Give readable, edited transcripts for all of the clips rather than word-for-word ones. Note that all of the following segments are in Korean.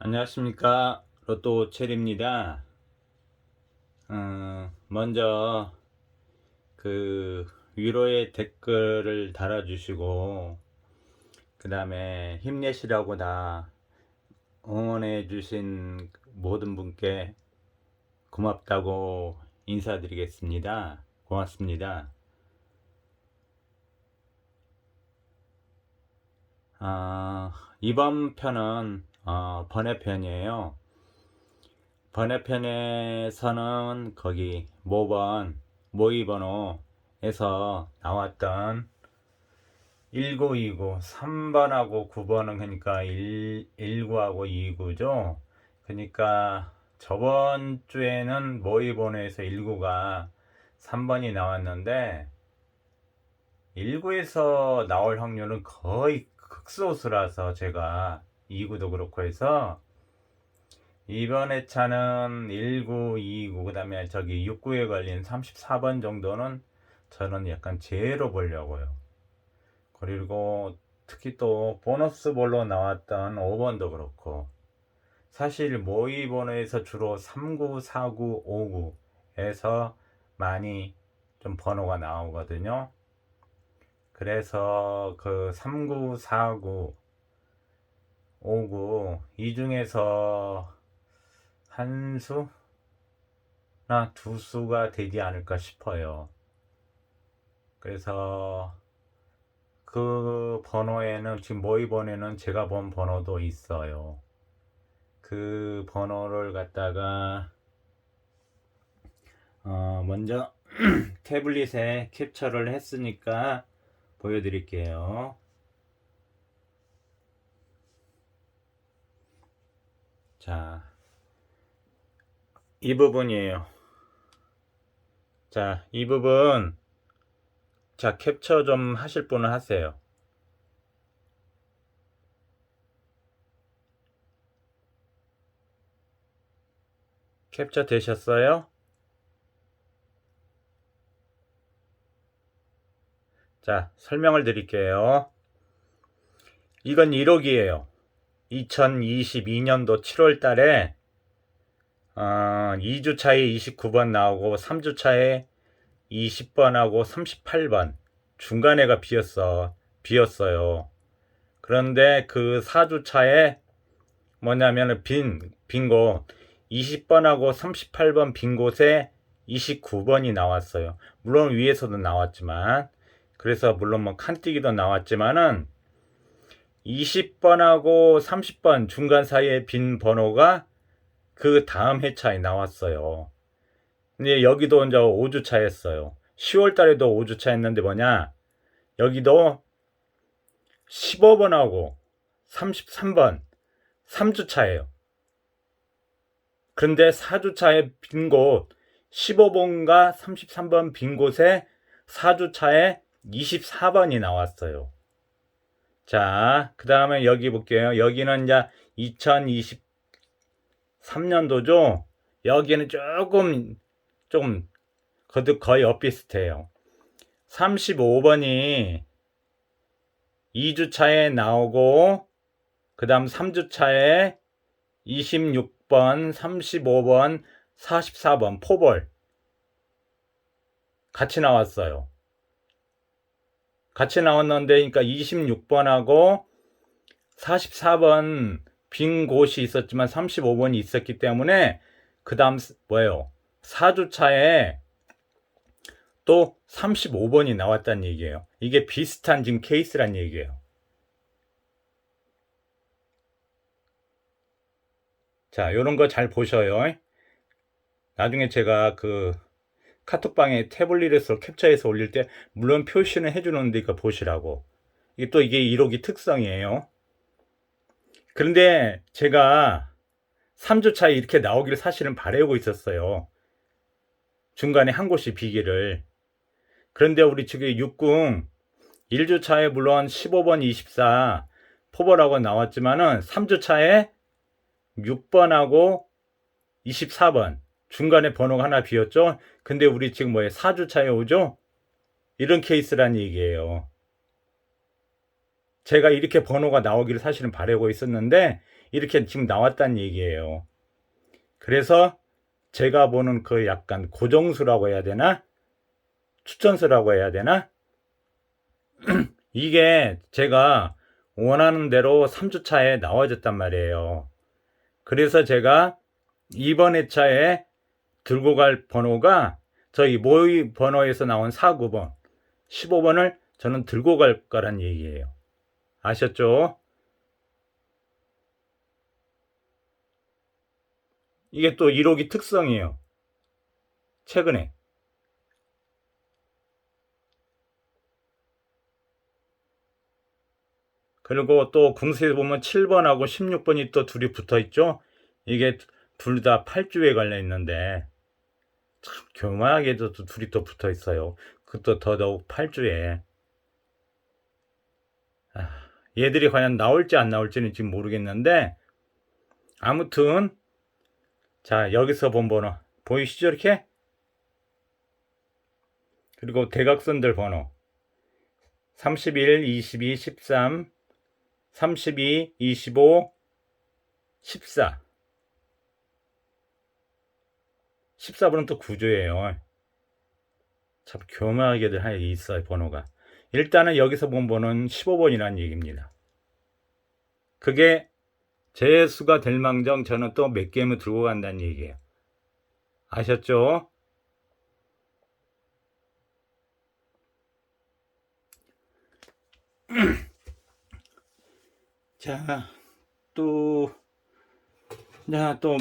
안녕하십니까, 로또 체리입니다. 먼저 위로의 댓글을 달아주시고 그 다음에 힘내시라고 다 응원해 주신 모든 분께 고맙다고 인사드리겠습니다. 고맙습니다. 이번 편은 번외편이에요. 번외편에서는 거기 모의번호에서 나왔던 1929 3번하고 9번은 그러니까 19하고 29죠. 그러니까 저번 주에는 모의번호에서 19가 3번이 나왔는데 19에서 나올 확률은 거의 극소수라서 제가 29도 그렇고 해서 이번 회차는 19, 29, 그 다음에 저기 69에 걸린 34번 정도는 저는 약간 제로 보려고요. 그리고 특히 또 보너스 볼로 나왔던 5번도 그렇고, 사실 모의 번호에서 주로 39, 49, 59에서 많이 좀 번호가 나오거든요. 그래서 그 39, 49, 59 이 중에서 한 수나 두 수가 되지 않을까 싶어요. 그래서 그 번호에는 지금 모의 번호에는 제가 본 번호도 있어요. 그 번호를 갖다가 먼저 태블릿에 캡처를 했으니까 보여드릴게요. 자, 이 부분이에요. 자, 이 부분 자, 캡처 좀 하실 분은 하세요. 캡처 되셨어요? 자, 설명을 드릴게요. 이건 1억이에요. 2022년도 7월 달에 2주차에 29번 나오고 3주차에 20번하고 38번 중간에가 비었어요. 그런데 그 4주차에 뭐냐면 빈곳 20번하고 38번 빈 곳에 29번이 나왔어요. 물론 위에서도 나왔지만, 그래서 물론 뭐 칸뛰기도 나왔지만은 20번하고 30번 중간 사이에 빈 번호가 그 다음 회차에 나왔어요. 근데 여기도 이제 5주차 했어요. 10월 달에도 5주차 했는데 뭐냐? 여기도 15번하고 33번 3주차예요. 그런데 4주차에 빈 곳 15번과 33번 빈 곳에 4주차에 24번이 나왔어요. 자, 그 다음에 여기 볼게요. 여기는 이제 2023년도죠. 여기는 조금 좀 거의 엇비슷해요. 35번이 2주차에 나오고 그 다음 3주차에 26번, 35번, 44번 포볼 같이 나왔어요. 같이 나왔는데 그러니까 26번하고 44번 빈 곳이 있었지만 35번이 있었기 때문에 그 다음 뭐예요? 4주차에 또 35번이 나왔다는 얘기예요. 이게 비슷한 지금 케이스란 얘기예요. 자, 요런 거 잘 보셔요. 나중에 제가 그 카톡방에 태블릿에서 캡처해서 올릴 때 물론 표시는 해주는데 이거 보시라고. 이게 1호기 특성이에요. 그런데 제가 3주차에 이렇게 나오기를 사실은 바라고 있었어요. 중간에 한 곳이 비기를. 그런데 우리 지금 60 1주차에 물론 15번 24 포벌하고 나왔지만은 3주차에 6번하고 24번 중간에 번호가 하나 비었죠. 근데 우리 지금 4주차에 오죠. 이런 케이스란 얘기예요. 제가 이렇게 번호가 나오기를 사실은 바라고 있었는데 이렇게 지금 나왔다는 얘기예요. 그래서 제가 보는 그 약간 고정수라고 해야 되나? 추천수라고 해야 되나? 이게 제가 원하는 대로 3주차에 나와줬단 말이에요. 그래서 제가 이번 회차에 들고 갈 번호가 저희 모의 번호에서 나온 49번, 15번을 저는 들고 갈 거란 얘기예요. 아셨죠? 이게 또 1호기 특성이에요. 최근에. 그리고 또 궁수에 보면 7번하고 16번이 또 둘이 붙어 있죠? 이게 둘 다 8주에 걸려 있는데, 참 교묘하게도 둘이 또 붙어 있어요. 그것도 더더욱 8주에. 얘들이 과연 나올지 안 나올지는 지금 모르겠는데, 아무튼, 자, 여기서 본 번호. 보이시죠, 이렇게? 그리고 대각선들 번호. 31, 22, 13, 32, 25, 14. 14번은 또 구조예요. 참 교묘하게들 하나 있어요, 번호가. 일단은 여기서 본 번호는 15번이라는 얘기입니다. 그게 제 수가 될 망정 저는 또 몇 게임을 들고 간다는 얘기예요. 아셨죠? 자, 또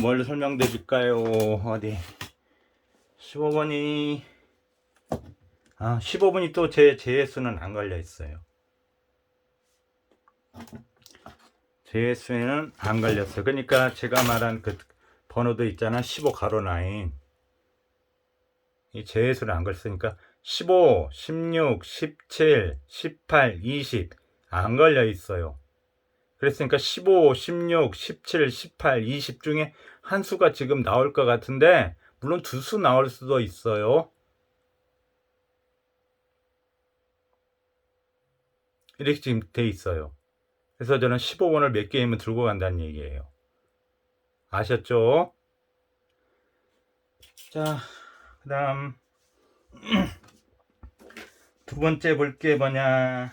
뭘 설명드릴까요? 어디 15번이 15번이 또 제 JS는 안 걸려 있어요. JS에는 안 걸렸어요. 그러니까 제가 말한 그 번호도 있잖아. 15 가로 라인. 이 JS는 안 걸렸으니까 15, 16, 17, 18, 20 안 걸려 있어요. 그랬으니까 15, 16, 17, 18, 20 중에 한 수가 지금 나올 것 같은데, 물론 두 수 나올 수도 있어요. 이렇게 지금 돼 있어요. 그래서 저는 15번을 몇 게임은 들고 간다는 얘기예요. 아셨죠? 자, 그 다음 두 번째 볼 게 뭐냐.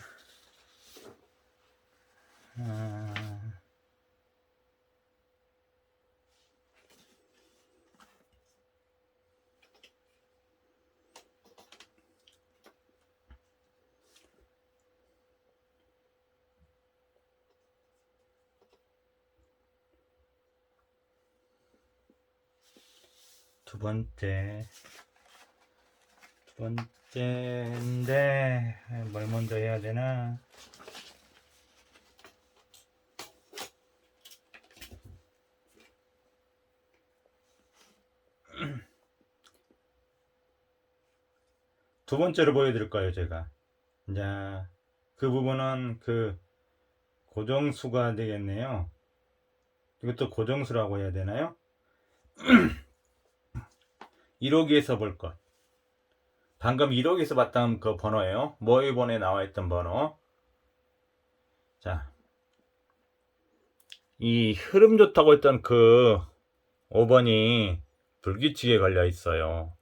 두 번째인데 뭘 먼저 해야 되나? 두 번째로 보여드릴까요, 제가? 자, 그 부분은 그 고정수가 되겠네요. 이것도 고정수라고 해야 되나요? 1호기에서 볼 것. 방금 1호기에서 봤던 그 번호예요. 모의본에 나와 있던 번호. 자, 이 흐름 좋다고 했던 그 5번이 불규칙에 걸려 있어요.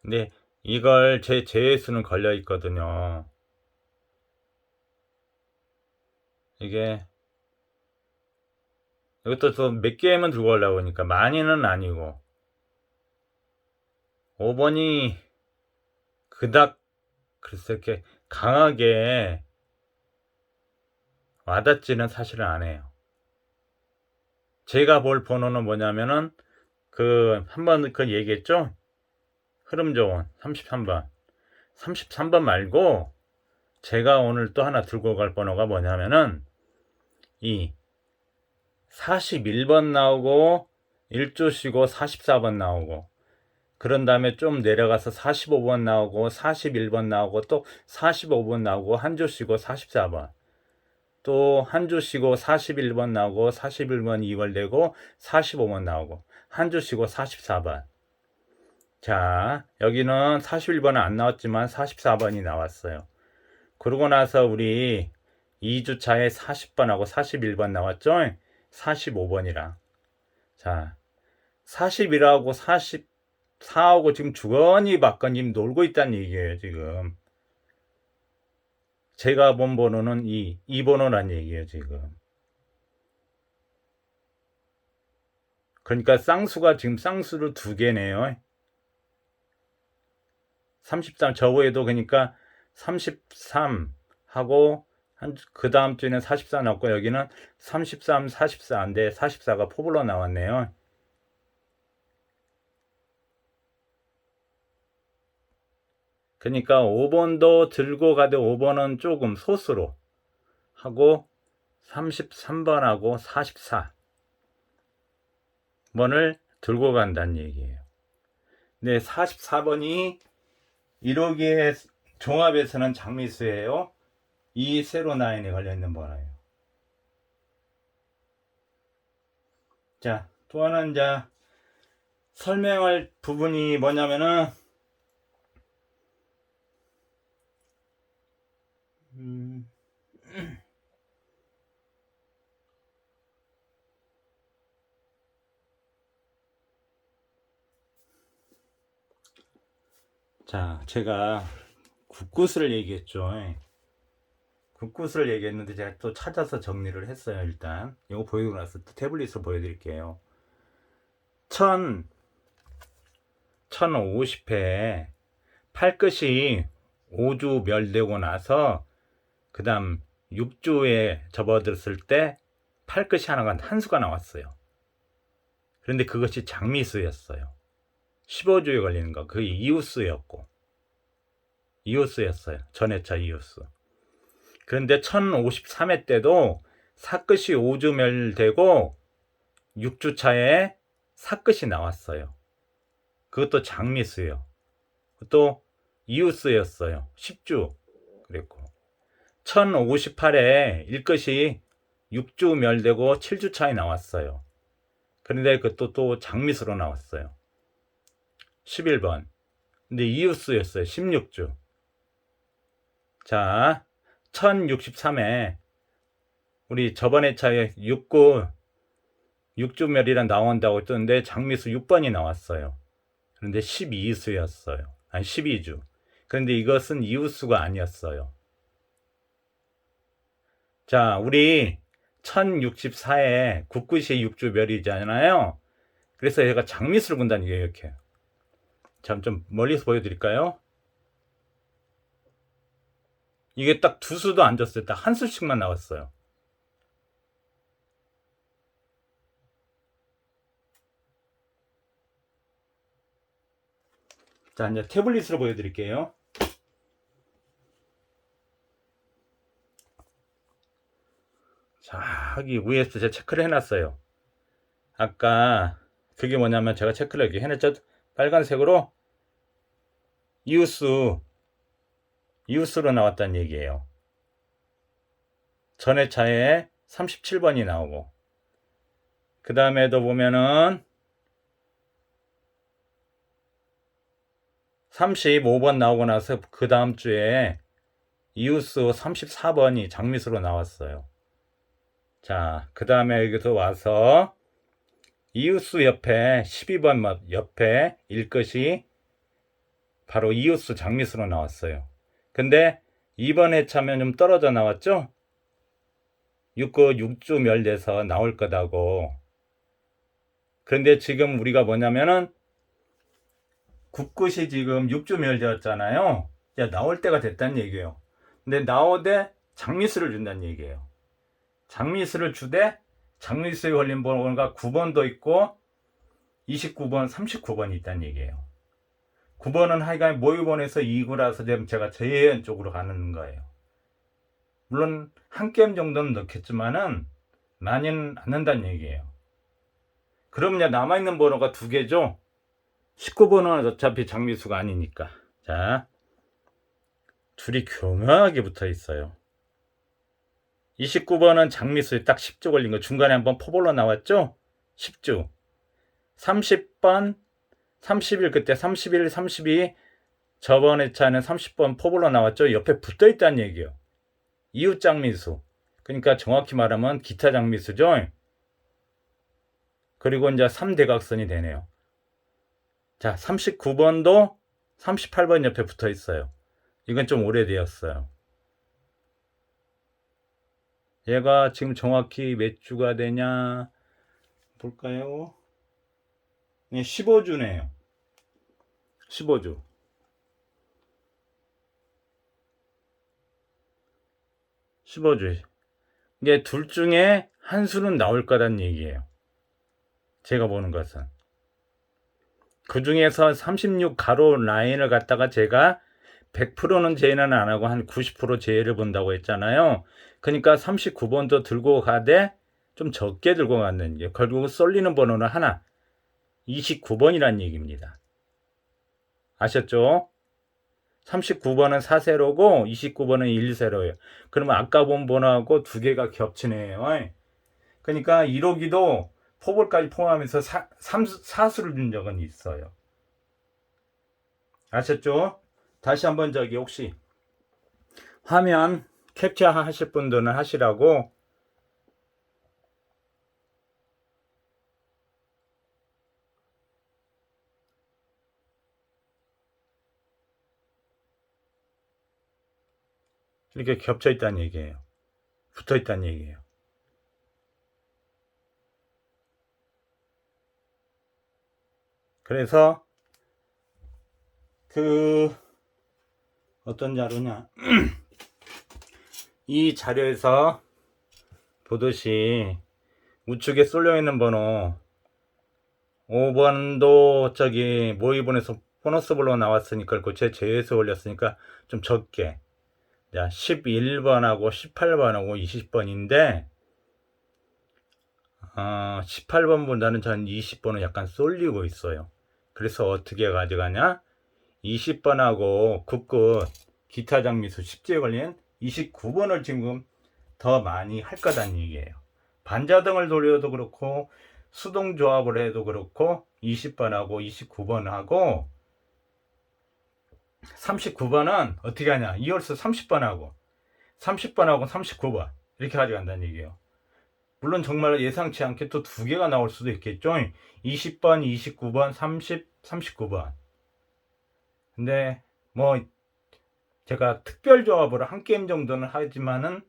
근데 이걸 제 제수는 걸려 있거든요. 이게 이것도 또 몇 개만 들고 가려고 하니까 많이는 아니고 5번이 그닥 글쎄 이렇게 강하게 와닿지는 사실은 않아요. 제가 볼 번호는 뭐냐면은 그 한번 그 얘기했죠? 흐름 좋은 33번 33번 말고 제가 오늘 또 하나 들고 갈 번호가 뭐냐면은 이 41번 나오고 1조 쉬고 44번 나오고 그런 다음에 좀 내려가서 45번 나오고 41번 나오고 또 45번 나오고 한 조 쉬고 44번 또 한 조 쉬고 41번 나오고 41번 2월 되고 45번 나오고 한 조 쉬고 44번. 자, 여기는 41번은 안 나왔지만 44번이 나왔어요. 그러고 나서 우리 2주차에 40번하고 41번 나왔죠? 45번이랑. 자, 41하고 44하고 지금 주거니 받거니 놀고 있다는 얘기예요, 지금. 제가 본 번호는 2번호란 얘기예요, 지금. 그러니까 쌍수가 지금 쌍수를 2개네요. 33, 저거에도 그러니까 33 하고 그 다음 주에는 44 나왔고 여기는 33, 44인데 44가 포블러 나왔네요. 그러니까 5번도 들고 가되 5번은 조금 소수로 하고 33번하고 44번을 들고 간다는 얘기예요. 근데 44번이 1호기의 종합에서는 장미수예요. 이 세로나인에 걸려있는 번호예요. 자, 또 하나 이제 설명할 부분이 뭐냐면은 자, 제가 국구수를 얘기했죠. 국구수를 얘기했는데 제가 또 찾아서 정리를 했어요. 일단 이거 보이고 나서 또 태블릿으로 보여드릴게요. 1050회 팔끝이 5주 멸되고 나서 그 다음 6주에 접어들었을 때 팔끝이 하나가 한 수가 나왔어요. 그런데 그것이 장미수였어요. 15주에 걸리는 거. 그게 이웃수였고 이웃수였어요. 전회차 이웃수. 그런데 1053회 때도 사끝이 5주 멸되고 6주 차에 사끝이 나왔어요. 그것도 장미수요. 또 이웃수였어요. 10주 그랬고 1058에 일끝이 6주 멸되고 7주 차에 나왔어요. 그런데 그것도 또 장미수로 나왔어요. 11번. 근데 이웃수였어요. 16주. 자, 1063에 우리 저번에 차에 6주멸이라 나온다고 했던데 장미수 6번이 나왔어요. 그런데 12수였어요. 아니 12주. 그런데 이것은 이웃수가 아니었어요. 자, 우리 1064에 국구시 6주멸이잖아요. 그래서 얘가 장미수를 본다는 게 이렇게. 좀 멀리서 보여드릴까요? 이게 딱 2수도 안 줬어요. 딱 한 수씩만 나왔어요. 자, 이제 태블릿으로 보여드릴게요. 자, 여기 위에서 제가 체크를 해놨어요. 아까 그게 뭐냐면 제가 체크를 이렇게 해놨죠. 빨간색으로 이웃수로 나왔다는 얘기예요. 전에 차에 37번이 나오고 그 다음에도 보면은 35번 나오고 나서 그 다음 주에 이웃수 34번이 장미수로 나왔어요. 자, 그 다음에 여기서 와서 이웃수 옆에 12번 옆에 일것이 바로 이웃수 장미수로 나왔어요. 근데 이번 회차면 좀 떨어져 나왔죠? 6주 멸돼서 나올 거다고. 그런데 지금 우리가 뭐냐면은 국굿이 지금 6주 멸되었잖아요. 이제 나올 때가 됐다는 얘기예요. 근데 나오되 장미수를 준다는 얘기예요. 장미수를 주되 장미수에 걸린 번호가 9번도 있고 29번, 39번이 있다는 얘기예요. 9번은 하여간 모의번에서 2구라서 제가 제외연 쪽으로 가는 거예요. 물론 한 게임 정도는 넣겠지만은 많이는 안 넣는다는 얘기예요. 그러면 남아있는 번호가 2개죠. 19번은 어차피 장미수가 아니니까. 자, 둘이 교묘하게 붙어 있어요. 29번은 장미수에 딱 10주 걸린 거. 중간에 한번 포볼로 나왔죠? 10주. 30번, 30일 그때 31, 32 저번 회차는 30번 포볼로 나왔죠? 옆에 붙어 있다는 얘기예요. 이웃 장미수. 그러니까 정확히 말하면 기타 장미수죠. 그리고 이제 3대각선이 되네요. 자, 39번도 38번 옆에 붙어 있어요. 이건 좀 오래되었어요. 얘가 지금 정확히 몇 주가 되냐 볼까요? 네, 15주네요. 15주. 이게 둘 중에 한 수는 나올 거란 얘기예요. 제가 보는 것은. 그 중에서 36 가로 라인을 갖다가 제가 100%는 제외는 안 하고 한 90% 제외를 본다고 했잖아요. 그러니까 39번도 들고 가되 좀 적게 들고 갔는 게 결국 쏠리는 번호는 하나 29번이란 얘기입니다. 아셨죠? 39번은 4세로고 29번은 1세로예요. 그러면 아까 본 번호하고 두 개가 겹치네요. 그러니까 1호기도 포볼까지 포함해서 4수를 준 적은 있어요. 아셨죠? 다시 한번 저기 혹시 화면 캡처 하실 분들은 하시라고. 이렇게 겹쳐 있다는 얘기예요. 붙어 있다는 얘기예요. 그래서 그 어떤 자료냐 이 자료에서 보듯이 우측에 쏠려 있는 번호 5번도 저기 모의본에서 보너스볼로 나왔으니까 그제 제외해서 올렸으니까 좀 적게. 자, 11번하고 18번하고 20번인데 18번보다는 전 20번은 약간 쏠리고 있어요. 그래서 어떻게 가져가냐? 20번하고 국끝 기타 장미수 10지에 걸린 29번을 지금 더 많이 할 거다는 얘기예요. 반자등을 돌려도 그렇고 수동 조합을 해도 그렇고 20번하고 29번하고 39번은 어떻게 하냐? 2월수 30번하고 30번하고 39번 이렇게 가져간다는 얘기예요. 물론 정말 예상치 않게 또 두 개가 나올 수도 있겠죠. 20번, 29번, 30, 39번. 근데 뭐 제가 특별 조합으로 한 게임 정도는 하지만은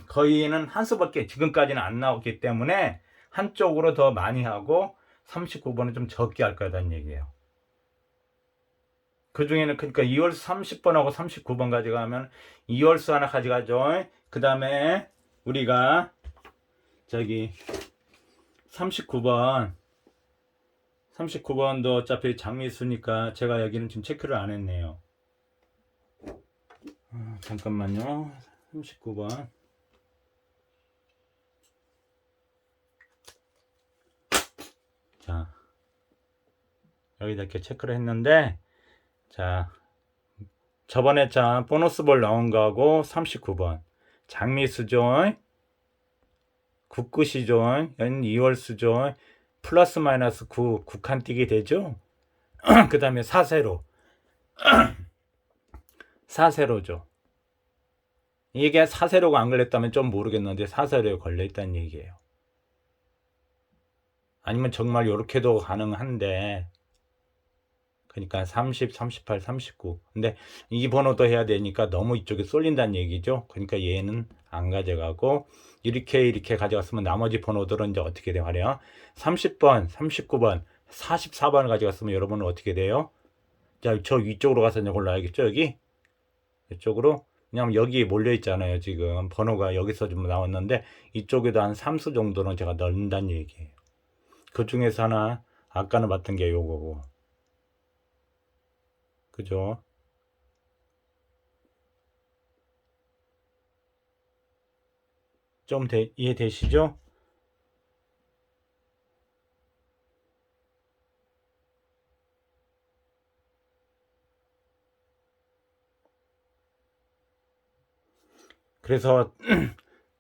거의는 한 수밖에 지금까지는 안 나왔기 때문에 한쪽으로 더 많이 하고 39번은 좀 적게 할 거다는 얘기예요. 그 중에는 그러니까 2월수 30번하고 39번 가져가면 2월수 하나 가져가죠. 그 다음에 우리가 저기 39번도 어차피 장미수니까 제가 여기는 지금 체크를 안 했네요. 잠깐만요. 39번. 자, 여기다 이렇게 체크를 했는데, 자, 저번에 보너스볼 나온 거하고 39번. 장미수죠. 국끝이죠. 2월수죠. 플러스 마이너스 9, 9칸 띄게 되죠. 그 다음에 4세로. 4세로죠. 이게 4세로가 안 걸렸다면 좀 모르겠는데 4세로에 걸려있다는 얘기예요. 아니면 정말 이렇게도 가능한데 그러니까 30, 38, 39 근데 이 번호도 해야 되니까 너무 이쪽에 쏠린다는 얘기죠. 그러니까 얘는 안 가져가고 이렇게 가져갔으면 나머지 번호들은 이제 어떻게 돼요? 30번, 39번, 44번을 가져갔으면 여러분은 어떻게 돼요? 자, 저 위쪽으로 가서 이제 골라야겠죠. 여기 이쪽으로. 왜냐면 여기 몰려 있잖아요. 지금 번호가 여기서 좀 나왔는데 이쪽에도 한 3수 정도는 제가 넣는다는 얘기예요. 그 중에서 하나 아까는 봤던 게 요거고, 그죠? 좀 이해되시죠? 그래서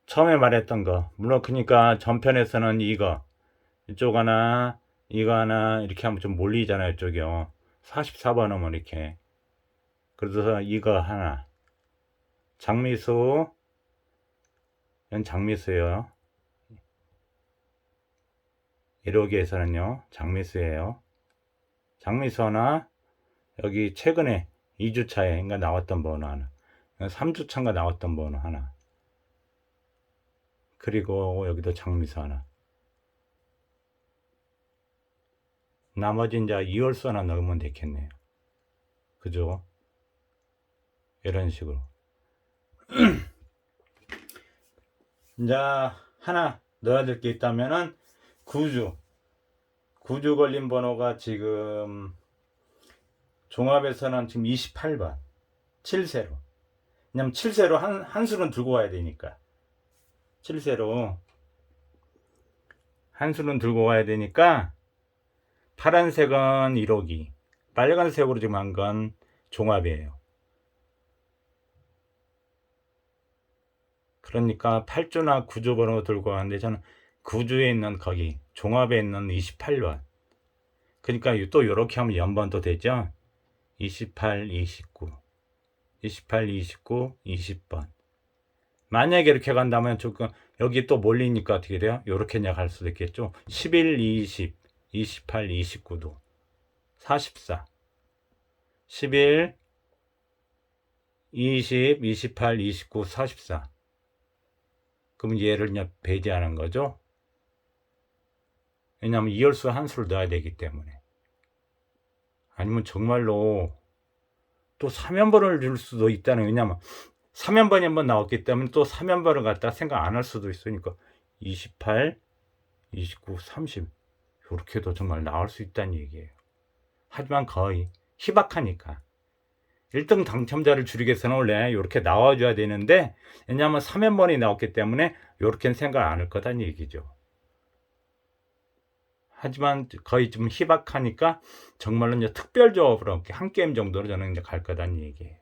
처음에 말했던 거 물론 그러니까 전편에서는 이쪽 하나 이거 하나 이렇게 하면 좀 몰리잖아요. 이쪽이요. 44번 하면 이렇게. 그래서 이거 하나 장미수 이건 장미수예요. 1호기에서는요 장미수예요. 장미수 하나, 여기 최근에 2주차에 나왔던 번호 하나, 3주차인가 나왔던 번호 하나, 그리고 여기도 장미수 하나. 나머지 이제 2월수 하나 넣으면 되겠네요. 그죠? 이런 식으로. 이제 하나 넣어야 될 게 있다면은 구주 걸린 번호가 지금 종합에서는 지금 28번 7세로. 왜냐면 7세로 한 수는 들고 와야 되니까. 7세로 한 수는 들고 와야 되니까 파란색은 1호기, 빨간색으로 지금 한 건 종합이에요. 그러니까 8주나 9주 번호 들고 가는데 저는 9주에 있는 거기 종합에 있는 28번. 그러니까 또 이렇게 하면 연번도 되죠. 28, 29, 28, 29, 20번. 만약에 이렇게 간다면 조금 여기 또 몰리니까 어떻게 돼요? 이렇게 그냥 갈 수도 있겠죠. 11, 20, 28, 29도 44, 11, 20, 28, 29, 44. 그럼 얘를 그냥 배제하는 거죠. 왜냐하면 이열수 한 수를 넣어야 되기 때문에. 아니면 정말로 또 3연번을 줄 수도 있다는. 왜냐하면 3연번이 한번 나왔기 때문에 또 3연번을 갖다 생각 안 할 수도 있으니까 28, 29, 30 이렇게도 정말 나올 수 있다는 얘기예요. 하지만 거의 희박하니까 1등 당첨자를 줄이기 위해서는 원래 이렇게 나와줘야 되는데, 왜냐하면 3연번이 나왔기 때문에 이렇게는 생각 안 할 거다는 얘기죠. 하지만 거의 좀 희박하니까 정말로 이제 특별 조합으로 한 게임 정도로 저는 이제 갈 거다는 얘기예요.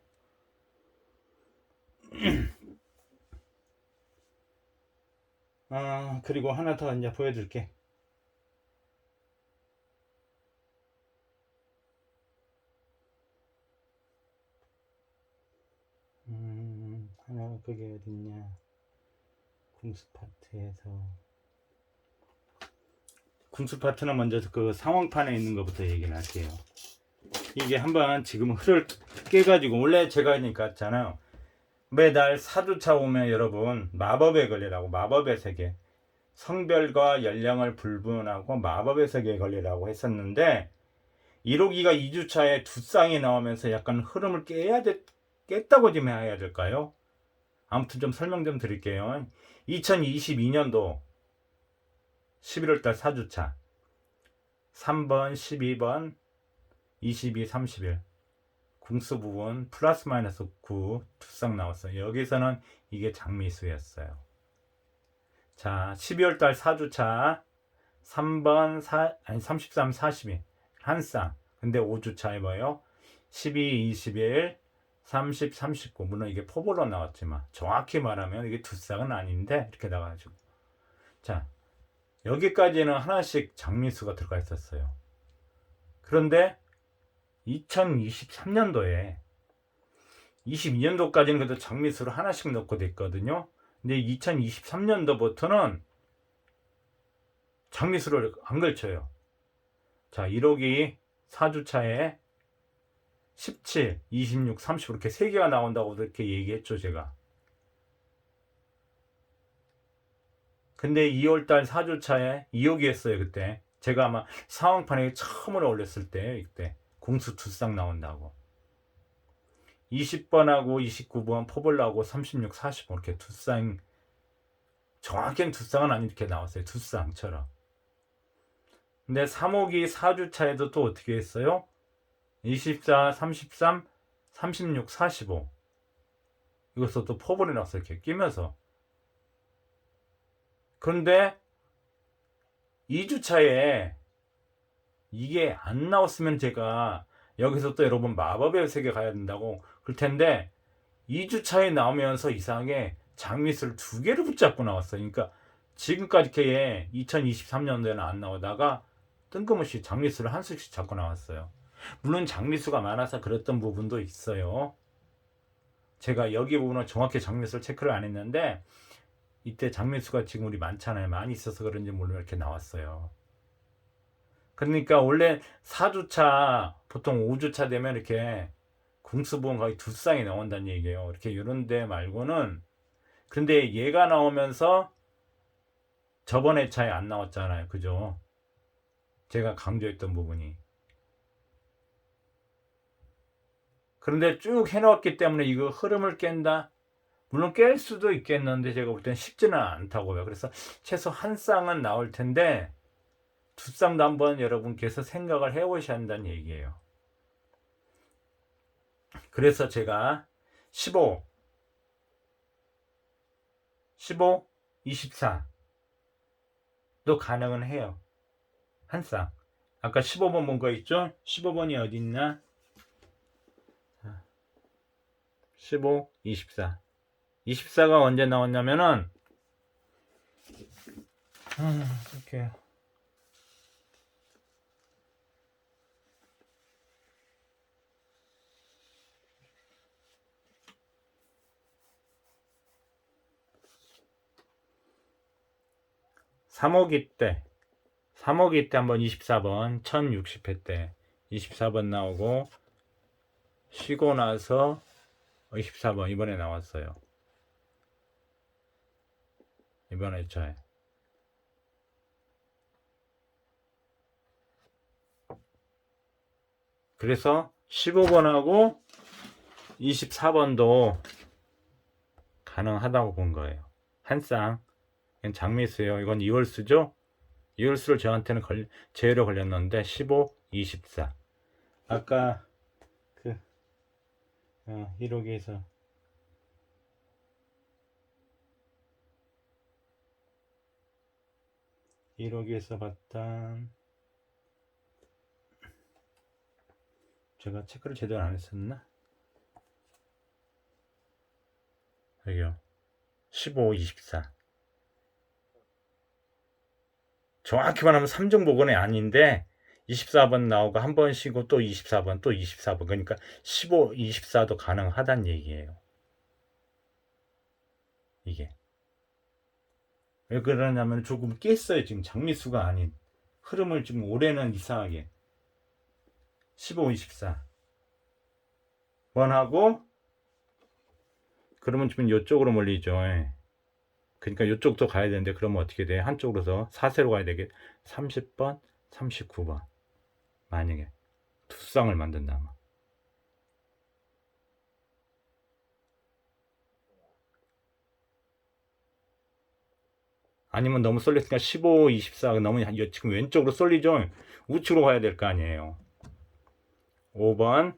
그리고 하나 더 이제 보여줄게. 하나 그게 어딨냐. 궁수파트에서. 궁수파트는 먼저 그 상황판에 있는 것부터 얘기를 할게요. 이게 한번 지금 흐를 깨가지고, 원래 제가 그러니까 했잖아요. 매달 4주차 오면 여러분 마법의 걸리라고, 마법의 세계, 성별과 연령을 불문하고 마법의 세계에 걸리라고 했었는데, 1호기가 2주차에 두 쌍이 나오면서 약간 흐름을 깼다고 좀 해야 될까요? 아무튼 좀 설명 좀 드릴게요. 2022년도 11월달 4주차 3번, 12번, 22, 31 궁수 부분 플러스 마이너스 9 두 쌍 나왔어요. 여기서는 이게 장미수였어요. 자, 12월달 4주차 3번, 33, 42 한 쌍. 근데 5주차에 뭐예요? 12, 21, 30, 39. 물론 이게 포볼로 나왔지만 정확히 말하면 이게 두 쌍은 아닌데 이렇게 나가지고. 자, 여기까지는 하나씩 장미수가 들어가 있었어요. 그런데 2023년도에 22년도까지는 그래도 장미수를 하나씩 넣고 됐거든요. 근데 2023년도부터는 장미수를 안 걸쳐요. 자, 1호기 4주차에 17, 26, 30 이렇게 3개가 나온다고 이렇게 얘기했죠, 제가. 근데 2월달 4주차에 2호기였어요, 그때. 제가 아마 상황판에 처음으로 올렸을 때, 이때 공수 두 쌍 나온다고. 20번하고 29번 포볼라고 36, 45 이렇게 두 쌍, 정확히는 두 쌍은 아니 이렇게 나왔어요. 두 쌍처럼. 근데 3호기 4주차에도 또 어떻게 했어요? 24, 33, 36, 45 이것도 또 포볼이 나왔어요. 이렇게 끼면서. 그런데 2주차에 이게 안 나왔으면 제가 여기서 또 여러분 마법의 세계 가야 된다고 그럴 텐데, 2주차에 나오면서 이상하게 장미수를 2개를 붙잡고 나왔어요. 그러니까 지금까지 이렇게 2023년도에는 안 나오다가 뜬금없이 장미수를 한 수씩 잡고 나왔어요. 물론 장미수가 많아서 그랬던 부분도 있어요. 제가 여기 부분은 정확히 장미수를 체크를 안 했는데, 이때 장미수가 지금 우리 많잖아요. 많이 있어서 그런지 몰라 이렇게 나왔어요. 그러니까 원래 4주차 보통 5주차 되면 이렇게 궁수보험 거의 두 쌍이 나온다는 얘기예요. 이렇게 이런 데 말고는. 근데 얘가 나오면서 저번 회차에 안 나왔잖아요. 그죠? 제가 강조했던 부분이. 그런데 쭉 해놓았기 때문에 이거 흐름을 깬다? 물론 깰 수도 있겠는데 제가 볼 때는 쉽지는 않다고요. 그래서 최소 한 쌍은 나올 텐데 두 쌍도 한번 여러분께서 생각을 해보셔야 한다는 얘기예요. 그래서 제가 15, 24도 가능은 해요. 한 쌍. 아까 15번 본 거 있죠? 15번이 어디 있나? 15, 24. 24가 언제 나왔냐면은 이렇게 3호기 때 3호기 때 한번 24번 1060회 때 24번 나오고 쉬고 나서 24번 이번에 나왔어요. 이번 회차에. 그래서 15번하고 24번도 가능하다고 본 거예요. 한 쌍. 이건 장미수예요. 이건 2월수죠? 2월수를 저한테는 제외로 걸렸는데 15, 24. 아까 그 1호기에서 봤던 제가 체크를 제대로 안 했었나? 여기요. 15, 24. 정확히 말하면 3종 복원이 아닌데 24번 나오고 한 번 쉬고 또 24번 또 24번 그러니까 15, 24도 가능하다는 얘기예요. 이게 왜 그러냐면 조금 깼어요. 지금 장미수가 아닌 흐름을 지금 올해는 이상하게 15, 24 번하고 그러면 지금 이쪽으로 몰리죠. 그러니까 이쪽도 가야 되는데 그러면 어떻게 돼? 한쪽으로서 4세로 가야 되겠 30번, 39번 만약에 두 쌍을 만든다면 아니면 너무 쏠렸으니까 15, 24가 너무 지금 왼쪽으로 쏠리죠? 우측으로 가야 될 거 아니에요. 5번,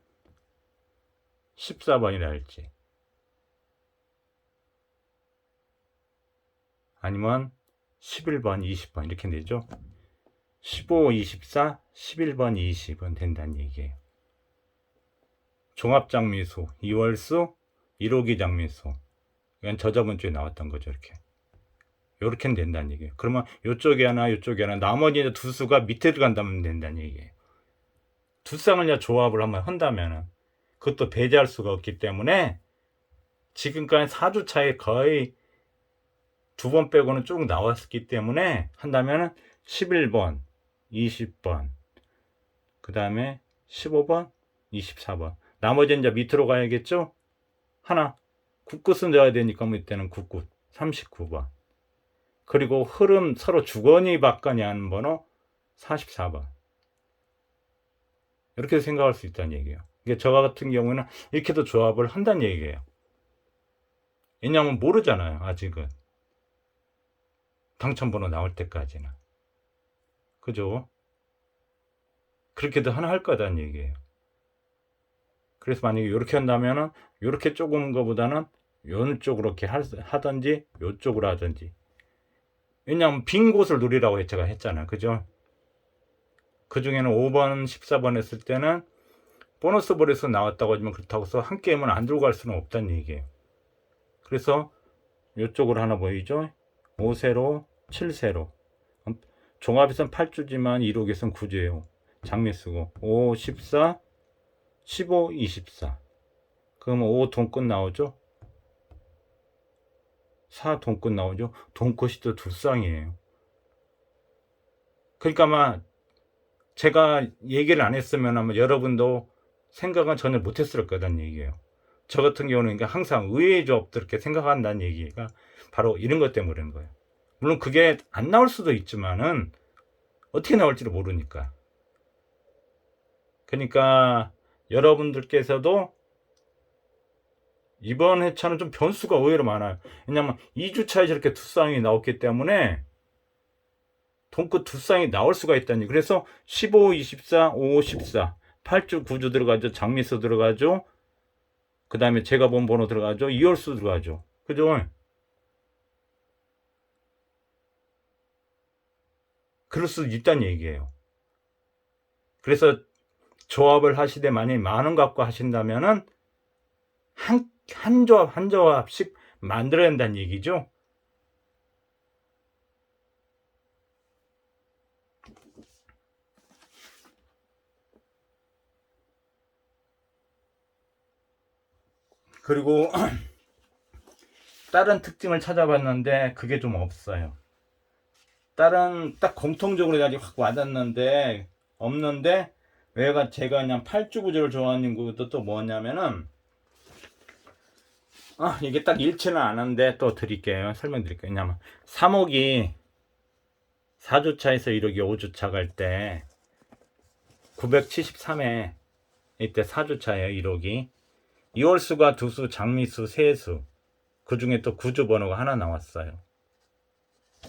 14번이라 할지 아니면 11번, 20번 이렇게 되죠. 15, 24, 11번, 20은 된다는 얘기예요. 종합장미수, 2월수, 1호기 장미수. 이건 저번 주에 나왔던 거죠. 이렇게는 된다는 얘기예요. 그러면 이쪽에 하나, 이쪽에 하나, 나머지 두 수가 밑에 들어간다면 된다는 얘기예요. 두 쌍을 조합을 한번 한다면은 그것도 배제할 수가 없기 때문에 지금까지 4주차에 거의 두 번 빼고는 쭉 나왔기 때문에 한다면은 11번, 20번, 그 다음에 15번, 24번. 나머지는 이제 밑으로 가야겠죠? 하나, 굿굿은 넣어야 되니까 뭐 이때는 굿굿, 39번. 그리고 흐름 서로 주거니 받거니 하는 번호 44번. 이렇게 생각할 수 있다는 얘기예요. 이게 저 같은 경우는 이렇게도 조합을 한다는 얘기예요. 왜냐하면 모르잖아요. 아직은. 당첨번호 나올 때까지는. 그죠? 그렇게도 하나 할 거다는 얘기예요. 그래서 만약에 이렇게 한다면은 이렇게 조금 거보다는 이쪽으로 이렇게 하든지 이쪽으로 하든지. 왜냐하면 빈 곳을 누리라고 제가 했잖아요. 그죠? 그 중에는 5번, 14번 했을 때는 보너스 볼에서 나왔다고 하지만 그렇다고 해서 한 게임은 안 들고 갈 수는 없다는 얘기예요. 그래서 이쪽으로 하나 보이죠? 5세로, 7세로. 종합에서는 8주지만 1호기에서는 9주예요. 장미 쓰고 5, 14, 15, 24. 그러면 5 돈끝 나오죠? 4 돈끝 나오죠. 돈끝이 또 두 쌍이에요. 그러니까 아마 제가 얘기를 안 했으면 아마 여러분도 생각은 전혀 못했을 거다는 얘기예요. 저 같은 경우는 그러니까 항상 의외의 조합들 이렇게 생각한다는 얘기가 바로 이런 것 때문인 거예요. 물론 그게 안 나올 수도 있지만은 어떻게 나올지를 모르니까. 그러니까 여러분들께서도 이번 회차는 좀 변수가 의외로 많아요. 왜냐면 2주차에 저렇게 두 쌍이 나왔기 때문에 돈끝 두 쌍이 나올 수가 있다니. 그래서 15, 24, 5, 14 8주 9주 들어가죠. 장미수 들어가죠. 그 다음에 제가 본 번호 들어가죠. 이월수 들어가죠. 그죠? 그럴 수 있다는 얘기예요. 그래서 조합을 하시되 만약에 만원 갖고 하신다면은 한 조합 한 조합씩 만들어야 한다는 얘기죠. 그리고 다른 특징을 찾아봤는데 그게 좀 없어요. 다른 딱 공통적으로 가지고 확 와닿는데 없는데 왜가 제가 그냥 8주 구조를 좋아하는 것도 또 뭐냐면은 이게 딱 일치는 않은데 또 드릴게요. 설명드릴게요. 왜냐면 3옥이 4주차에서 1옥이 5주차 갈 때 973회 이때 4주차예요. 1옥이 2월수가 두수, 장미수, 세수 그 중에 또 구주 번호가 하나 나왔어요.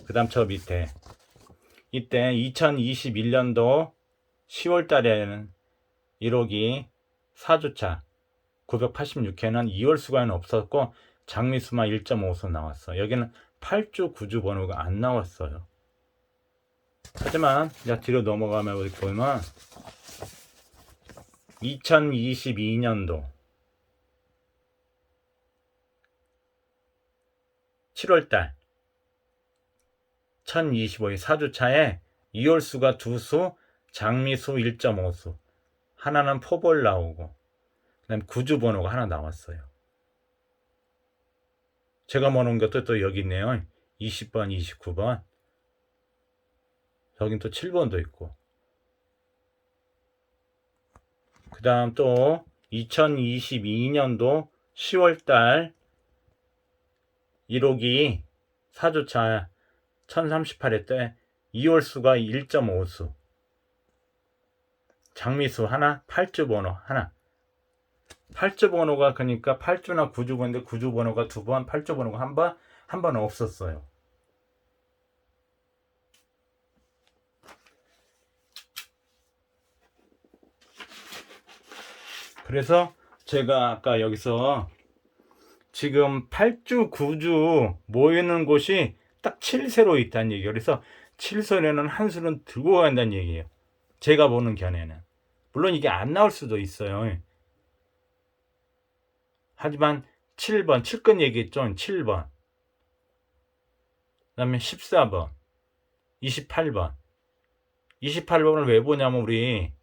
그 다음 저 밑에 이때 2021년도 10월 달에는 1옥이 4주차 986회는 2월수가는 없었고 장미수만 1.5수 나왔어. 여기는 8주 9주 번호가 안 나왔어요. 하지만 이제 뒤로 넘어가면 보면 2022년도 7월달 1025의 4주차에 2월수가 2수, 장미수 1.5수 하나는 포볼 나오고 그 다음 구주 번호가 하나 나왔어요. 제가 모는 것도 또 여기 있네요. 20번, 29번 여긴 또 7번도 있고 그 다음 또 2022년도 10월달 1옥이 4주차 1038회 때 2월수가 1.5수 장미수 하나 8주 번호 하나 8주 번호가 그러니까 8주나 9주 번호인데 9주 번호가 두 번 8주 번호가 한 번 없었어요. 그래서 제가 아까 여기서 지금 8주 9주 모이는 곳이 딱 7세로 있다는 얘기예요. 그래서 7선에는 한 수는 들고 간다는 얘기예요. 제가 보는 견해는. 물론 이게 안 나올 수도 있어요. 하지만 7번, 7건 얘기했죠. 7번. 그 다음에 14번, 28번. 28번을 왜 보냐면 우리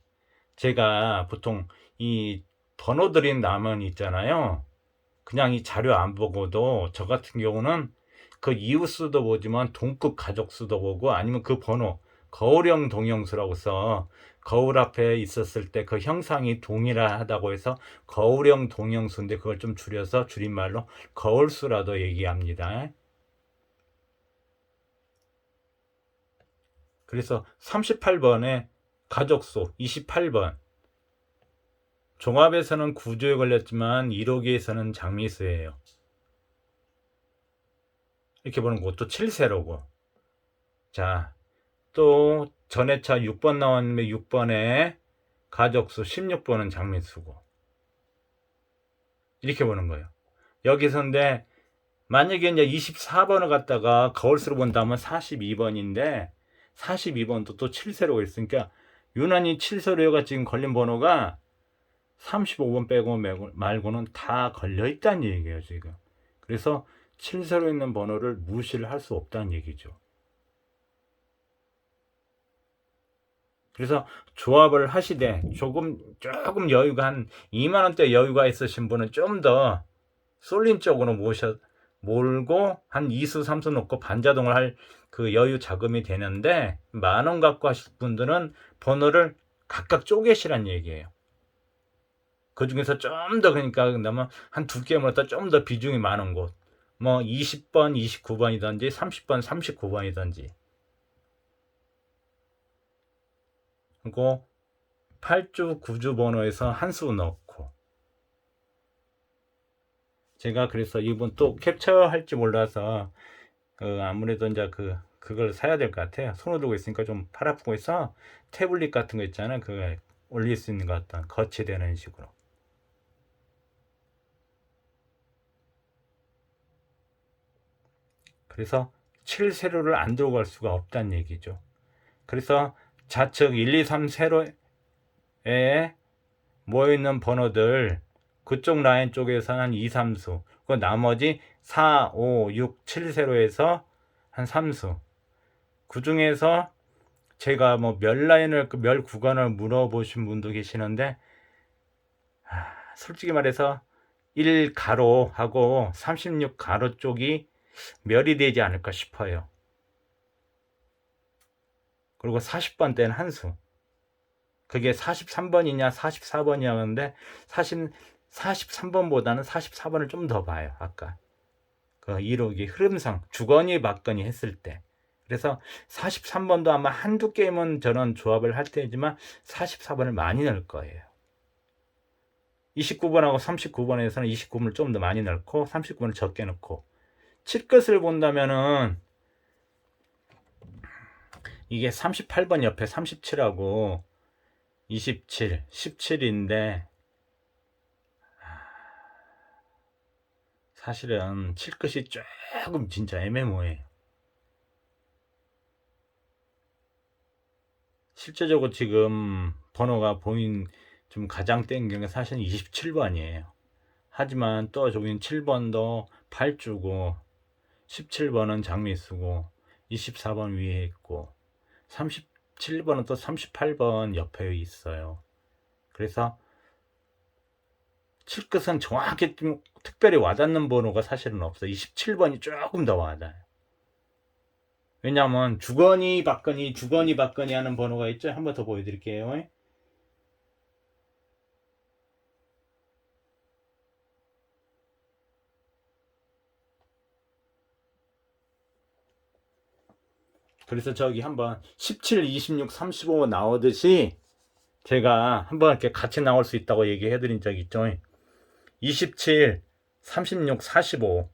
제가 보통 이 번호들이 나면 있잖아요. 그냥 이 자료 안 보고도 저 같은 경우는 그 이웃수도 보지만 동급 가족수도 보고 아니면 그 번호 거울형 동영수라고 써 거울 앞에 있었을 때 그 형상이 동일하다고 해서 거울형 동영수인데 그걸 좀 줄여서 줄임말로 거울수라도 얘기합니다. 그래서 38번에 가족수 28번 종합에서는 구조에 걸렸지만 1호기에서는 장미수예요. 이렇게 보는 것도 7세로고 자, 또 전회차 6번 나왔는데 6번에 가족수 16번은 장미수고 이렇게 보는 거예요. 여기서인데 만약에 이제 24번을 갖다가 거울수로 본다면 42번인데 42번도 또 7세로 있으니까 유난히 7세로가 지금 걸린 번호가 35번 빼고 말고는 다 걸려 있다는 얘기예요 지금. 그래서 7세로 있는 번호를 무시를 할 수 없다는 얘기죠. 그래서 조합을 하시되 조금 여유가 한 2만원대 여유가 있으신 분은 좀 더 쏠림 쪽으로 몰고 한 2수 3수 놓고 반자동을 할 그 여유 자금이 되는데 10,000원 갖고 하실 분들은 번호를 각각 쪼개시란 얘기예요. 그 중에서 좀 더, 그러니까 그러면 한 두 게임보다 좀 더 비중이 많은 곳, 뭐 20번 29번이든지 30번 39번이든지, 그리고 8주 9주 번호에서 한 수 넣고. 제가 그래서 이분 또 캡처할지 몰라서 아무래도 이제 그걸 사야 될 것 같아요. 손을 들고 있으니까 좀 팔 아프고 있어. 태블릿 같은 거 있잖아요. 그거 올릴 수 있는 것 같다. 거치되는 식으로. 그래서 7세로를 안 들고 갈 수가 없다는 얘기죠. 그래서 좌측 1, 2, 3세로에 모여있는 번호들, 그쪽 라인 쪽에서는 한 2, 3수, 그 나머지 4, 5, 6, 7세로에서 한 3수. 그 중에서 제가 뭐 멸 라인을, 멸 구간을 물어보신 분도 계시는데, 솔직히 말해서 1가로하고 36가로 쪽이 멸이 되지 않을까 싶어요. 그리고 40번 때는 한 수. 그게 43번이냐 44번이냐 하는데, 사실 43번보다는 44번을 좀 더 봐요. 아까 그 이론이 흐름상 주거니 받거니 했을 때. 그래서 43번도 아마 한두 게임은 저는 조합을 할 테지만 44번을 많이 넣을 거예요. 29번하고 39번에서는 29번을 좀 더 많이 넣고 39번을 적게 넣고. 칠 것을 본다면은 이게 38번 옆에 37하고 27, 17인데, 사실은 칠 것이 조금 진짜 애매모호해요. 실제적으로 지금 번호가 보인 좀 가장 땡기는 게 사실은 27번이에요. 하지만 또 저긴 7번도 8주고 17번은 장미수고 24번 위에 있고 37번은 또 38번 옆에 있어요. 그래서 칠 것은 정확히 좀 특별히 와닿는 번호가 사실은 없어요. 27번이 조금 더 와닿아요. 왜냐하면 주거니 받거니 하는 번호가 있죠. 한 번 더 보여드릴게요. 그래서 저기 한번 17, 26, 35 나오듯이 제가 한번 이렇게 같이 나올 수 있다고 얘기해 드린 적 있죠. 27, 36, 45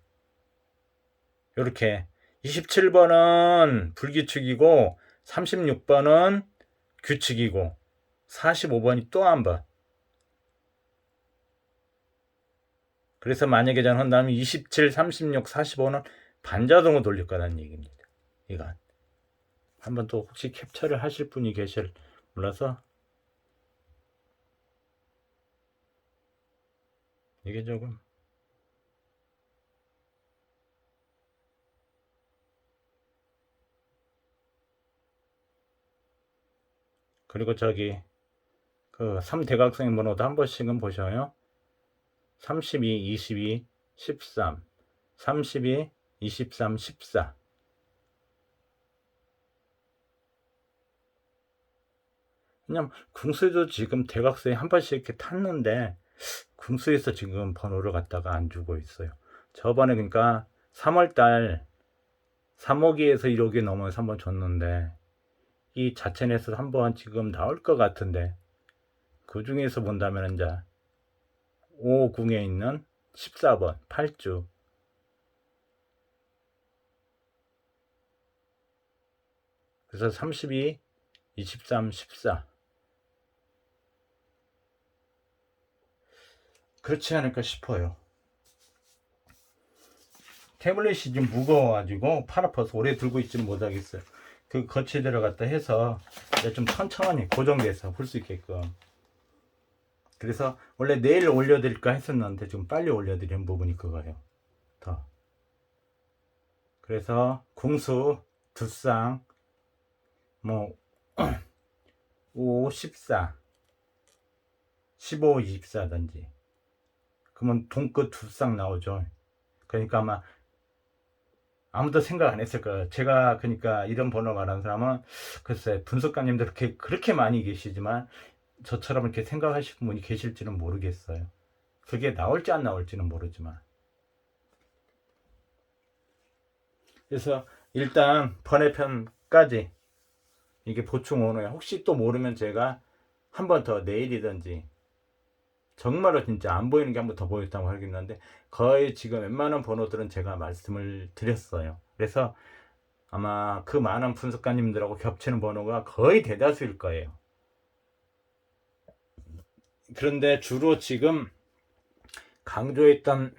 이렇게. 27번은 불규칙이고 36번은 규칙이고 45번이 또 한 번. 그래서 만약에 저는 한다면 27, 36, 45는 반자동으로 돌릴 거라는 얘기입니다. 이건 한번 또 혹시 캡처를 하실 분이 계실 몰라서 이게 조금. 그리고 저기 그 3대각선의 번호도 한 번씩은 보셔요. 32, 22, 13, 32, 23, 14. 그냥 궁수에도 지금 대각선이 한 번씩 이렇게 탔는데 궁수에서 지금 번호를 갖다가 안 주고 있어요. 저번에 그러니까 3월달 3호기에서 1호기 넘어서 한번 줬는데 이 자체에서 한번 지금 나올 것 같은데, 그 중에서 본다면 이제 5궁에 있는 14번 8주. 그래서 32, 23, 14. 그렇지 않을까 싶어요. 태블릿이 좀 무거워가지고 팔 아파서 오래 들고 있지는 못하겠어요. 그 거치에 들어갔다 해서 좀 천천히 고정돼서 볼 수 있게끔. 그래서 원래 내일 올려드릴까 했었는데 좀 빨리 올려드리는 부분이 그거예요. 더. 그래서 궁수 두 쌍, 뭐 5, 14, 15, 24든지. 그러면 동끝 두 쌍 나오죠. 그러니까 아마 아무도 생각 안 했을 거예요. 제가 그러니까 이런 번호가 나는 사람은 글쎄 분석가님들 그렇게 많이 계시지만 저처럼 이렇게 생각하시는 분이 계실지는 모르겠어요. 그게 나올지 안 나올지는 모르지만. 그래서 일단 번외편까지 이게 보충 오너에 혹시 또 모르면 제가 한 번 더 내일이든지 정말로 진짜 안 보이는 게 한 번 더 보였다고 하겠는데 거의 지금 웬만한 번호들은 제가 말씀을 드렸어요. 그래서 아마 그 많은 분석가님들하고 겹치는 번호가 거의 대다수일 거예요. 그런데 주로 지금 강조했던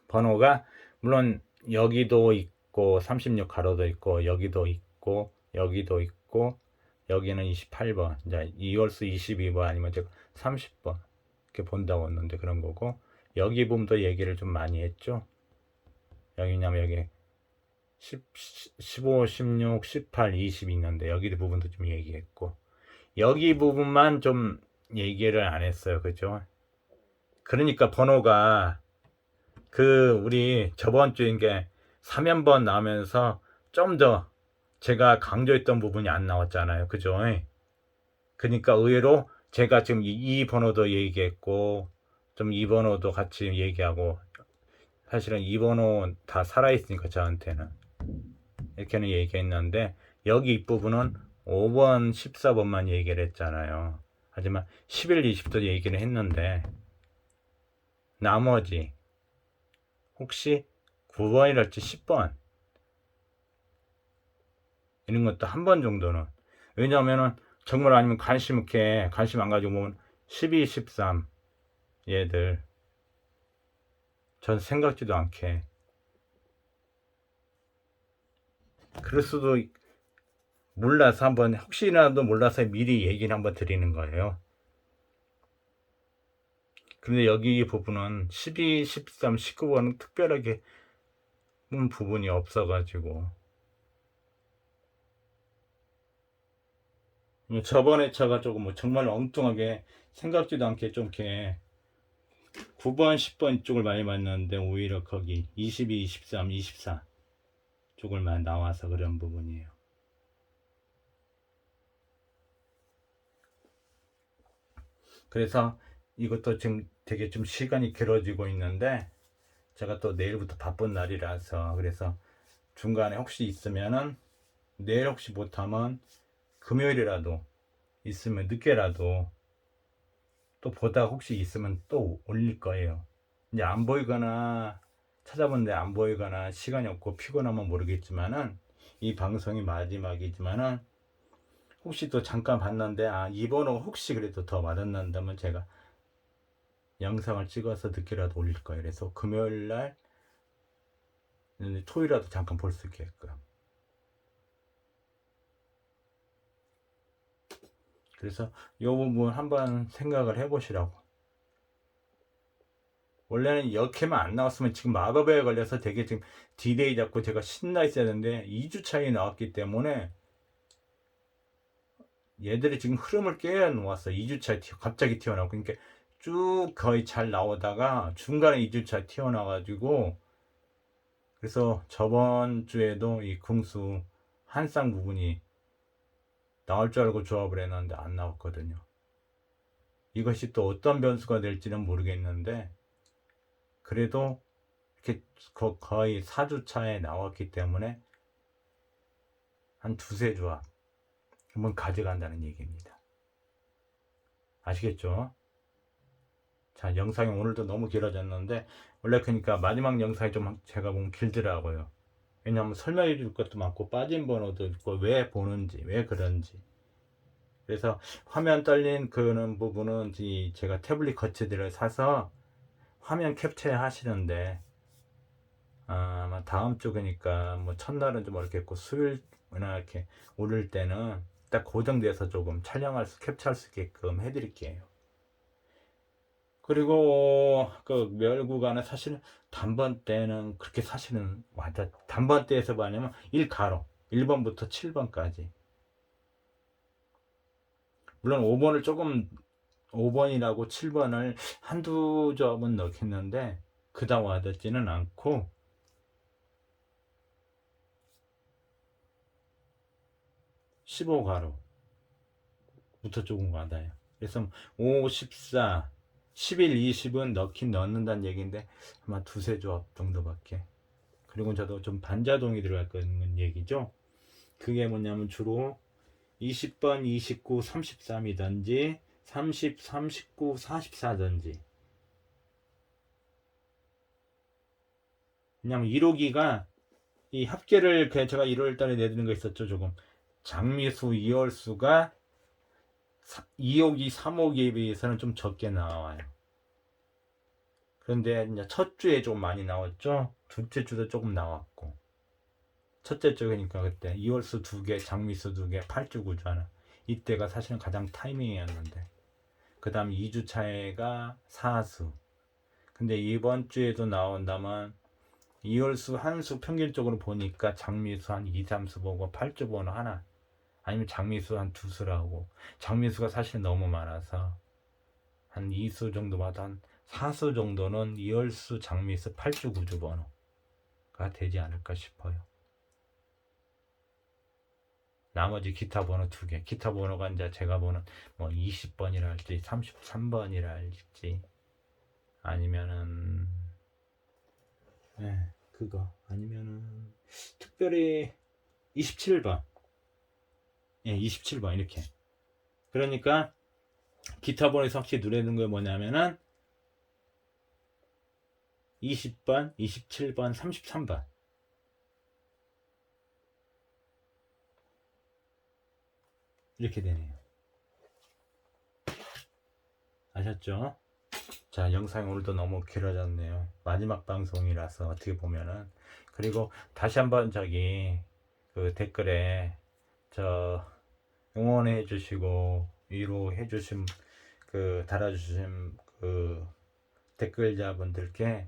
번호가 물론 여기도 있고 36 가로도 있고 여기도 있고 여기도 있고 여기는 28번 이제 이월수 22번 아니면 30번 이렇게 본다고 했는데 그런 거고 여기 부분도 얘기를 좀 많이 했죠. 여기냐면 여기 15, 16, 18, 20 있는데 여기 부분도 좀 얘기했고 여기 부분만 좀 얘기를 안 했어요. 그죠? 그러니까 번호가 우리 저번 주인 게 3연번 나오면서 좀 더 제가 강조했던 부분이 안 나왔잖아요. 그죠? 그러니까 의외로 제가 지금 이 번호도 얘기했고 좀 이 번호도 같이 얘기하고 사실은 이 번호 다 살아있으니까 저한테는 이렇게는 얘기했는데 여기 이 부분은 5번 14번만 얘기를 했잖아요. 하지만 11, 20도 얘기를 했는데 나머지 혹시 9번이랄지 10번 이런 것도 한 번 정도는 왜냐하면은 정말 아니면 관심 안 가지고 보면 12, 13 얘들 전 생각지도 않게 그럴 수도 몰라서 한번 혹시라도 몰라서 미리 얘기를 한번 드리는 거예요. 근데 여기 부분은 12, 13, 19번은 특별하게 부분이 없어가지고 저번에 차가 조금 뭐 정말 엉뚱하게 생각지도 않게 좀 이렇게 9번, 10번 쪽을 많이 만났는데 오히려 거기 22, 23, 24 쪽을 많이 나와서 그런 부분이에요. 그래서 이것도 지금 되게 좀 시간이 길어지고 있는데 제가 또 내일부터 바쁜 날이라서 그래서 중간에 혹시 있으면은 내일 혹시 못하면 금요일이라도 있으면 늦게라도 또 보다가 혹시 있으면 또 올릴 거예요. 이제 안 보이거나 찾아본데 안 보이거나 시간이 없고 피곤하면 모르겠지만은 이 방송이 마지막이지만은 혹시 또 잠깐 봤는데 이 번호 혹시 그래도 더 맞았는다면 제가 영상을 찍어서 늦게라도 올릴 거예요. 그래서 금요일날 토요일이라도 잠깐 볼 수 있게끔. 그래서 이 부분 한번 생각을 해보시라고. 원래는 이렇게만 안 나왔으면 지금 마법에 걸려서 되게 지금 디데이 잡고 제가 신나 있어야 되는데 2주 차이 나왔기 때문에 얘들이 지금 흐름을 깨어 놓았어. 2주차 갑자기 튀어나오고 그러니까 쭉 거의 잘 나오다가 중간에 2주차 튀어나와가지고 그래서 저번 주에도 이 궁수 한쌍 부분이 나올 줄 알고 조합을 했는데 안 나왔거든요. 이것이 또 어떤 변수가 될지는 모르겠는데 그래도 이렇게 거의 4주차에 나왔기 때문에 한 두세 조합 한번 가져간다는 얘기입니다. 아시겠죠? 자, 영상이 오늘도 너무 길어졌는데 원래 그러니까 마지막 영상이 좀 제가 보면 길더라고요. 왜냐하면 설명해 줄 것도 많고 빠진 번호도 있고 왜 보는지 왜 그런지 그래서 화면 떨린 그런 부분은 제가 태블릿 거치대를 사서 화면 캡처 하시는데 아마 다음 주 그러니까 뭐 첫날은 좀 어렵겠고 수요일이나 이렇게 오를 때는 딱 고정돼서 조금 캡처할 수 있게끔 해드릴게요. 그리고 그 멸구간은 사실 단번대는 그렇게 사실은 맞아. 단번대에서 뭐냐면 1가로 1번부터 7번까지 물론 5번을 조금 5번이라고 7번을 한두 점은 넣겠는데 그다음 와닿지는 않고 15가로 부터 조금 받아요. 그래서 5, 14, 11, 20은 넣긴 넣는다는 얘기인데 아마 두세 조합 정도밖에. 그리고 저도 좀 반자동이 들어갈 거는 얘기죠. 그게 뭐냐면 주로 20번, 29, 33이든지 30, 39, 44든지. 왜냐면 1호기가 이 합계를 제가 1월 달에 내드는 거 있었죠. 조금 장미수 2월수가 2호기, 3호기에 비해서는 좀 적게 나와요. 그런데 이제 첫 주에 좀 많이 나왔죠. 둘째 주도 조금 나왔고. 첫째 주니까 그때 2월수 2개, 장미수 2개, 8주 구조하는 이때가 사실은 가장 타이밍이었는데 그 다음 2주 차에가 4수. 근데 이번 주에도 나온다면 2월수 한 수 평균적으로 보니까 장미수 한 2, 3수 보고 8주 번호 하나 아니면 장미수 한 2수라고. 장미수가 사실 너무 많아서 한 2수 정도 봐도 한 4수 정도는 2월수 장미수 8주 구조 번호가 되지 않을까 싶어요. 나머지 기타 번호 2개. 기타 번호가 이제 제가 보는 뭐 20번이라 할지 33번이라 할지 아니면은 그거 아니면은 특별히 27번. 27번 이렇게. 그러니까 기타 번호에서 확실히 누르는 게 뭐냐면은 20번, 27번, 33번. 이렇게 되네요. 아셨죠? 자, 영상이 오늘도 너무 길어졌네요. 마지막 방송이라서 어떻게 보면은. 그리고 다시 한번 저기 그 댓글에 저 응원해 주시고 위로해 주신 그 달아주신 그 댓글자분들께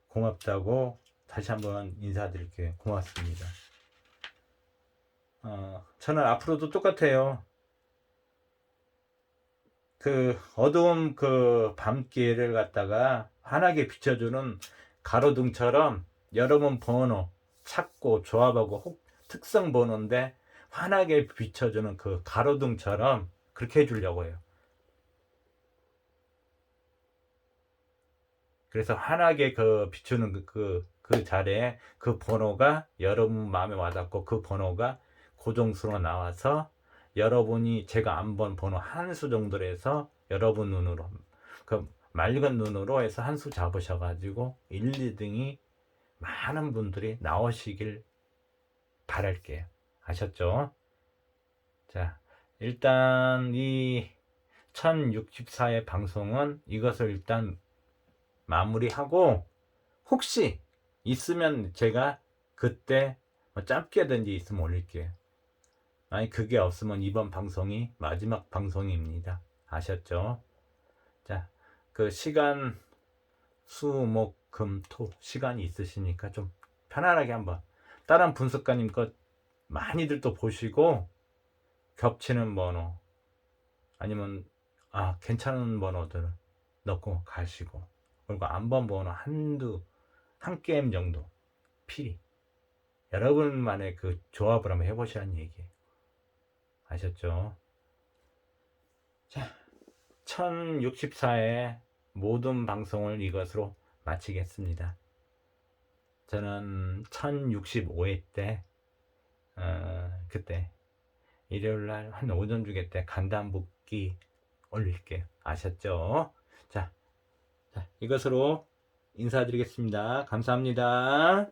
고맙다고 다시 한번 인사드릴게요. 고맙습니다. 저는 앞으로도 똑같아요. 그 어두운 그 밤길을 갖다가 환하게 비춰주는 가로등처럼 여러분 번호 찾고 조합하고 특성 번호인데 환하게 비춰주는 그 가로등처럼 그렇게 해주려고 해요. 그래서 환하게 그 비추는 그 자리에 그 번호가 여러분 마음에 와닿고 그 번호가 고정수로 나와서 여러분이 제가 안 본 번호 한 수 정도로 해서 여러분 눈으로 그 맑은 눈으로 해서 한 수 잡으셔가지고 1, 2등이 많은 분들이 나오시길 바랄게요. 아셨죠? 자, 일단 이 1064의 방송은 이것을 일단 마무리하고 혹시 있으면 제가 그때 짧게든지 있으면 올릴게요. 아니 그게 없으면 이번 방송이 마지막 방송입니다. 아셨죠? 자, 그 시간 수, 목, 금, 토 시간이 있으시니까 좀 편안하게 한번 다른 분석가님 것 많이들 또 보시고 겹치는 번호 아니면 괜찮은 번호들을 넣고 가시고 그리고 안 본 번호 한 게임 정도 필히 여러분만의 그 조합을 한번 해보시라는 얘기예요. 아셨죠? 자, 1064의 모든 방송을 이것으로 마치겠습니다. 저는 1065회 때 그때 일요일날 한 오전 주게 때 간단복귀 올릴게요. 아셨죠? 자, 이것으로 인사드리겠습니다. 감사합니다.